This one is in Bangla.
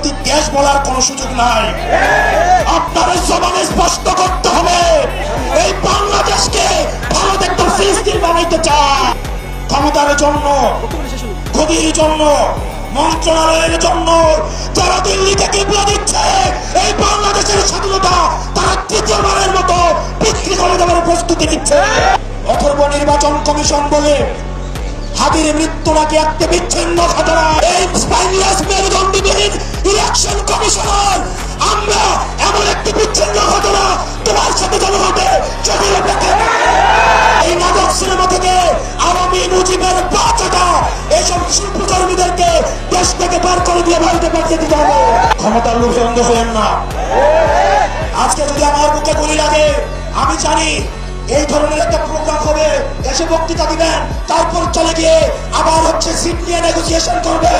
প্রতি দেশ বলার কোন সুযোগ নাই। আপনার জবানে স্পষ্ট করতে হবে এই বাংলাদেশকে ভারত একটা ফিলিস্তিন বানাইতে চায়। ক্ষমতার জন্য, গদির জন্য, মন্ত্রণালয়ের জন্য যারা দিল্লি থেকে বিয়ে দিচ্ছে এই বাংলাদেশের স্বাধীনতা তারা তৃতীয়বারের মতো বিক্রি করে দেওয়ার প্রস্তুতি নিচ্ছে। অথর্ব নির্বাচন কমিশন বলে হাদির মৃত্যু নাকি একটা বিচ্ছিন্ন ঘটনা। এই স্পাইনিয়াস মেরুদণ্ডবিহীন ইলেকশন কমিশনার, আমরা এমন একটি বিচ্ছিন্ন ঘটনা তোমার সাথে যেন হবে যদি এই নাটক সিনেমা থেকে আওয়ামী মুজিবের বাচ্চাটা এইসব শিল্পকর্মীদেরকে দেশ থেকে পার করে দিয়ে ভারতে পাঠিয়ে দিতে হবে। ক্ষমতার লোভে অন্ধ হলেন না। আজকে যদি আমার বুকে গুলি লাগে, আমি জানি এই ধরনের একটা প্রোগ্রাম হবে, দেশে বক্তৃতা দিবেন, তারপর চলে গিয়ে আবার সিট নিয়ে নেগোসিয়েশন করবেন।